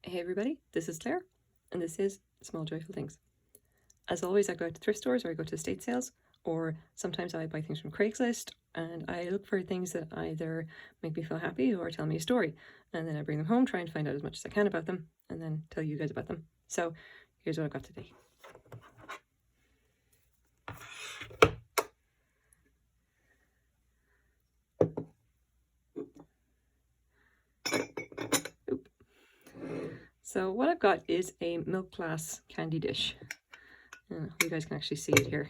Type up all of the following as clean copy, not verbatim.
Hey everybody, this is Claire, and this is Small Joyful Things. As always, I go out to thrift stores or I go to estate sales, or sometimes I buy things from Craigslist, and I look for things that either make me feel happy or tell me a story, and then I bring them home, try and find out as much as I can about them, and then tell you guys about them. So here's what I've got today. So what I've got is a milk glass candy dish. You guys can actually see it here.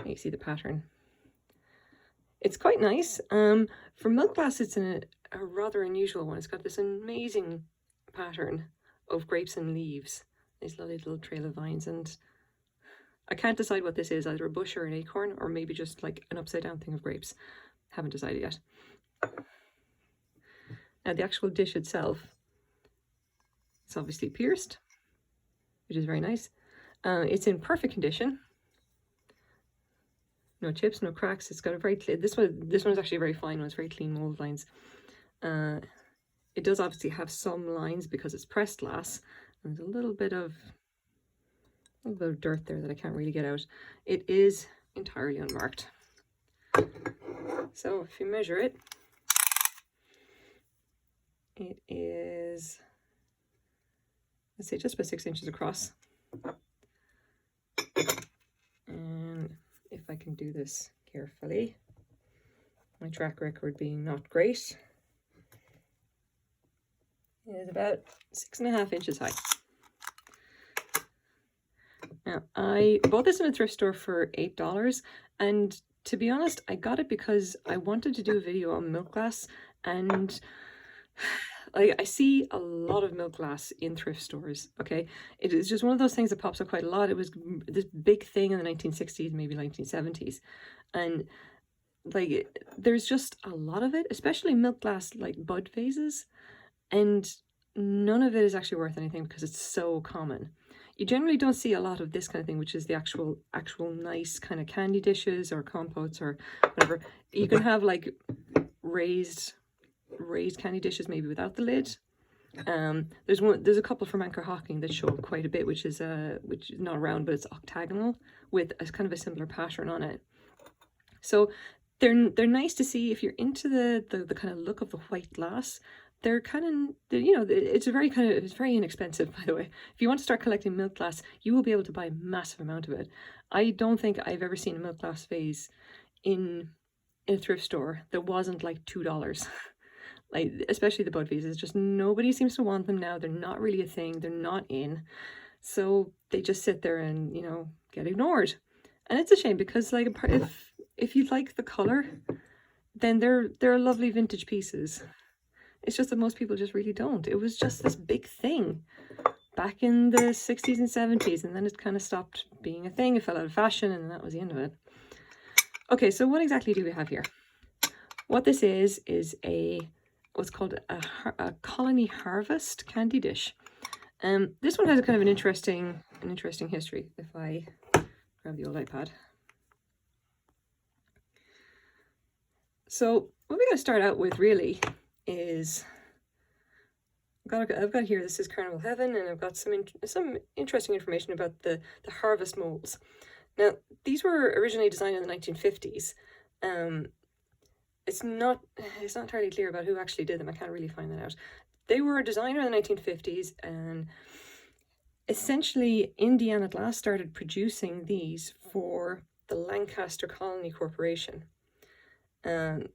You see the pattern. It's quite nice. For milk glass, it's a rather unusual one. It's got this amazing pattern of grapes and leaves. These lovely little trail of vines, and I can't decide what this is, either a bush or an acorn, or maybe just like an upside down thing of grapes. Haven't decided yet. Now the actual dish itself, it's obviously pierced, which is very nice. It's in perfect condition. No chips, no cracks. It's got a very clean, this one is actually a very fine one. It's very clean mold lines. It does obviously have some lines because it's pressed glass, and there's a little bit of dirt there that I can't really get out. It is entirely unmarked. So if you measure it, it is, let's say, just about 6 inches across. And if I can do this carefully, my track record being not great, it is about 6.5 inches high. Now, I bought this in a thrift store for $8, and to be honest, I got it because I wanted to do a video on milk glass, and I see a lot of milk glass in thrift stores, okay? It is just one of those things that pops up quite a lot. It was this big thing in the 1960s, maybe 1970s. And like, there's just a lot of it, especially milk glass, like bud vases. And none of it is actually worth anything because it's so common. You generally don't see a lot of this kind of thing, which is the actual nice kind of candy dishes or compotes or whatever. You can have like raised candy dishes maybe without the lid. There's a couple from Anchor Hocking that show up quite a bit, which is not round, but it's octagonal with a kind of a similar pattern on it. So they're nice to see if you're into the kind of look of the white glass. They're kind of, you know, it's very inexpensive, by the way. If you want to start collecting milk glass, you will be able to buy a massive amount of it. I don't think I've ever seen a milk glass vase in a thrift store that wasn't like $2. Like, especially the bud vases, just nobody seems to want them now. They're not really a thing. They're not in. So they just sit there and, you know, get ignored. And it's a shame because, like, if you like the color, then they're lovely vintage pieces. It's just that most people just really don't. It was just this big thing back in the 60s and 70s, and then it kind of stopped being a thing. It fell out of fashion, and that was the end of it. Okay, so what exactly do we have here? What this is what's called a colony harvest candy dish. This one has a kind of an interesting history. If I grab the old iPad. So what we're going to start out with really is, I've got here, this is Carnival Heaven, and I've got some interesting information about the harvest molds. Now, these were originally designed in the 1950s. It's not entirely clear about who actually did them. I can't really find that out. They were designed in the 1950s, and essentially Indiana Glass started producing these for the Lancaster Colony Corporation. There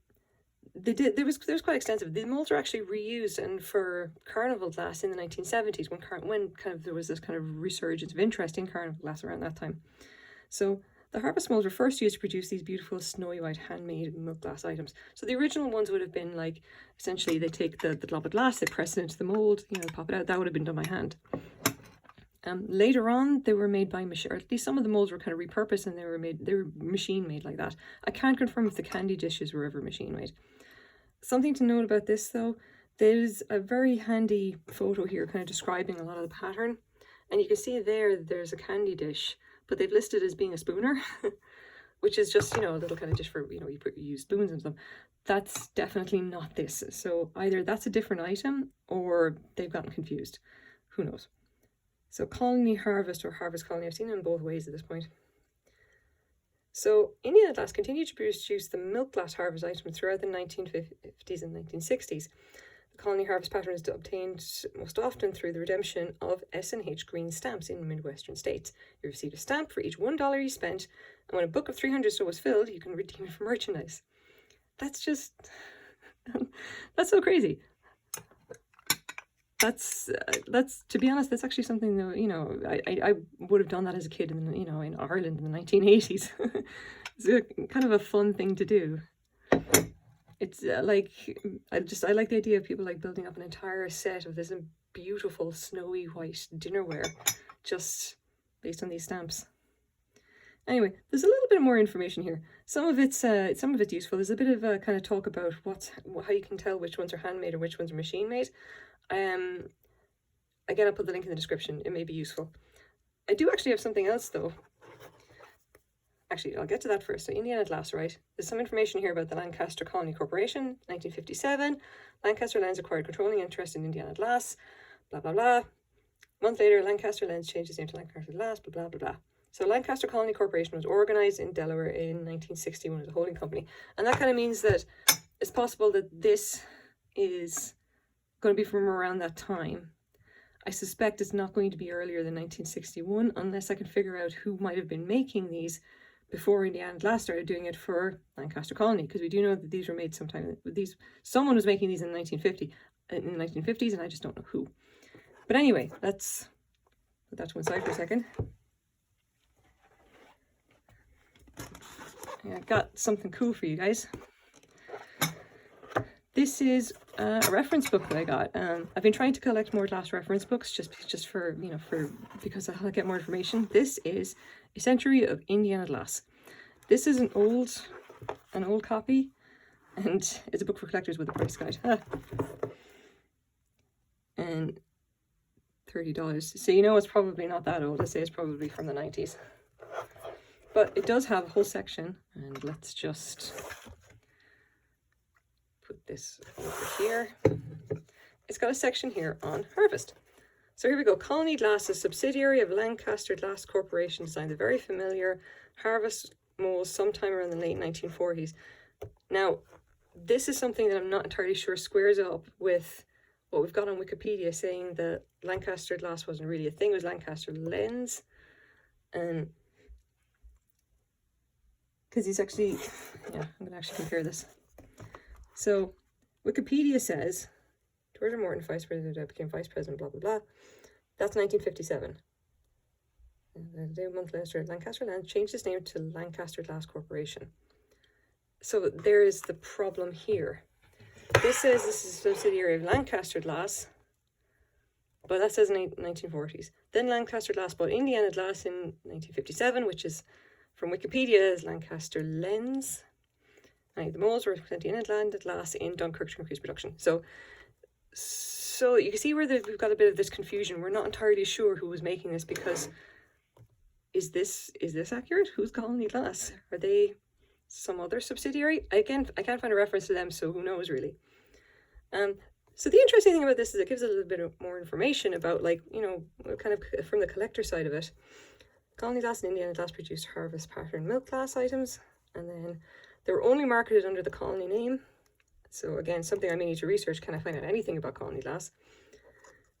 was quite extensive. The molds were actually reused and for carnival glass in the 1970s when kind of there was this kind of resurgence of interest in carnival glass around that time. So the harvest molds were first used to produce these beautiful snowy white handmade milk glass items. So the original ones would have been like, essentially they take the glob of glass, they press it into the mold, you know, pop it out. That would have been done by hand. Later on, they were made by machine, or at least some of the molds were kind of repurposed and they were machine made like that. I can't confirm if the candy dishes were ever machine made. Something to note about this though, there's a very handy photo here kind of describing a lot of the pattern. And you can see there's a candy dish, but they've listed as being a spooner, which is just, you know, a little kind of dish for, you know, you use spoons and stuff. That's definitely not this. So either that's a different item or they've gotten confused. Who knows? So colony harvest or harvest colony, I've seen it in both ways at this point. So Indiana glass continued to produce the milk glass harvest item throughout the 1950s and 1960s. The colony harvest pattern is obtained most often through the redemption of S&H green stamps in Midwestern states. You receive a stamp for each $1 you spent, and when a book of 300 so was filled, you can redeem it for merchandise. That's just, that's so crazy. That's to be honest, that's actually something that, you know, I would have done that as a kid in, you know, in Ireland in the 1980s. It's kind of a fun thing to do. It's like, I like the idea of people like building up an entire set of this beautiful snowy white dinnerware just based on these stamps. Anyway, there's a little bit more information here. Some of it's useful. There's a bit of a kind of talk about how you can tell which ones are handmade or which ones are machine made. Again, I'll put the link in the description. It may be useful. I do actually have something else though. Actually, I'll get to that first. So Indiana glass, right? There's some information here about the Lancaster Colony Corporation, 1957. Lancaster Lens acquired controlling interest in Indiana glass, blah, blah, blah. A month later, Lancaster Lens changed its name to Lancaster Glass, blah, blah, blah, blah. So Lancaster Colony Corporation was organized in Delaware in 1961 as a holding company. And that kind of means that it's possible that this is going to be from around that time. I suspect it's not going to be earlier than 1961 unless I can figure out who might have been making these before Indiana Glass started doing it for Lancaster Colony, because we do know that these were made sometime. Someone was making these in the 1950s, and I just don't know who. But anyway, let's put that to one side for a second. I got something cool for you guys. This is a reference book that I got. I've been trying to collect more glass reference books just for, you know, because I'll get more information. This is A Century of Indiana Glass. This is an old copy, and it's a book for collectors with a price guide. And $30. So you know it's probably not that old. I say it's probably from the 90s. But it does have a whole section, and let's just put this over here. It's got a section here on harvest. So here we go. Colony Glass, a subsidiary of Lancaster Glass Corporation, designed the very familiar harvest molds sometime around the late 1940s. Now, this is something that I'm not entirely sure squares up with what we've got on Wikipedia saying that Lancaster Glass wasn't really a thing. It was Lancaster Lens. And because he's actually, yeah, I'm going to actually compare this. So Wikipedia says, George Morton, vice president, became vice president, blah, blah, blah. That's 1957. And a month later, Lancaster Land changed its name to Lancaster Glass Corporation. So there is the problem here. This says this is a subsidiary of Lancaster Glass, but that says in 1940s. Then Lancaster Glass bought Indiana Glass in 1957, which is from Wikipedia as Lancaster Lens. And the molds were sent to Indiana Glass in Dunkirk to increase production. So you can see where we've got a bit of this confusion. We're not entirely sure who was making this, because is this accurate? Who's Colony Glass? Are they some other subsidiary? I can't find a reference to them, so who knows really. So the interesting thing about this is it gives a little bit more information about, like, you know, kind of from the collector side of it. Colony Glass and Indiana Glass produced harvest pattern milk glass items, and then they were only marketed under the Colony name. So again, something I may need to research. Can I find out anything about Colony Glass?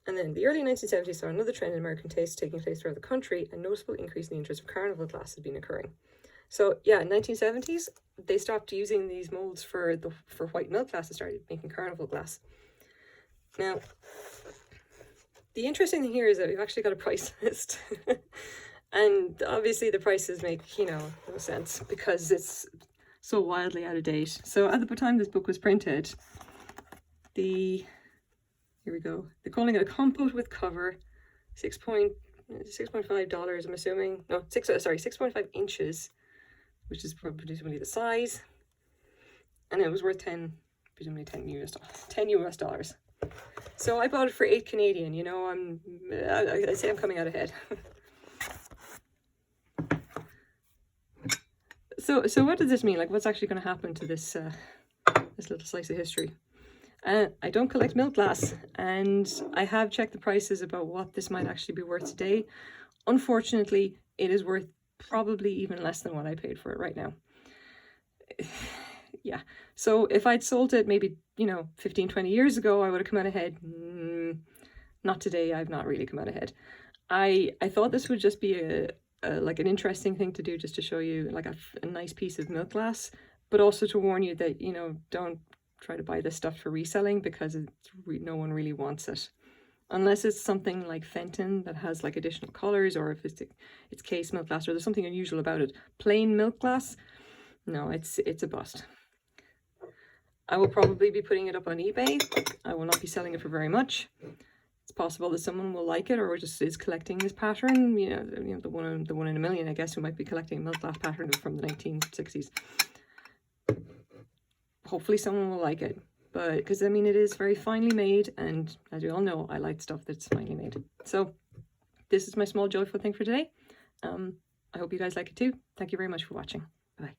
And then the early 1970s saw another trend in American taste taking place throughout the country. A noticeable increase in the interest of carnival glass has been occurring. So yeah, in 1970s, they stopped using these molds for white milk glass and started making carnival glass. Now, the interesting thing here is that we've actually got a price list. And obviously the prices make, you know, no sense because it's so wildly out of date. So at the time this book was printed, here we go. They're calling it a compote with cover, $6.5, I'm assuming. No, 6.5 inches, which is presumably the size. And it was worth presumably 10 US dollars. So I bought it for 8 Canadian, you know, I say I'm coming out ahead. So So what does this mean? Like, what's actually going to happen to this this little slice of history? I don't collect milk glass, and I have checked the prices about what this might actually be worth today. Unfortunately, it is worth probably even less than what I paid for it right now. Yeah, so if I'd sold it maybe, 15, 20 years ago, I would have come out ahead. Not today. I've not really come out ahead. I thought this would just be like an interesting thing to do, just to show you like a nice piece of milk glass, but also to warn you that, don't try to buy this stuff for reselling, because no one really wants it. Unless it's something like Fenton that has like additional colors, or if it's case milk glass, or there's something unusual about it. Plain milk glass, no, it's a bust. I will probably be putting it up on eBay. I will not be selling it for very much. It's possible that someone will like it, or just is collecting this pattern. The one in a million, I guess, who might be collecting a milk glass pattern from the 1960s. Hopefully someone will like it, but because I mean, it is very finely made, and as you all know, I like stuff that's finely made. So this is my small joyful thing for today. I hope you guys like it too. Thank you very much for watching. Bye.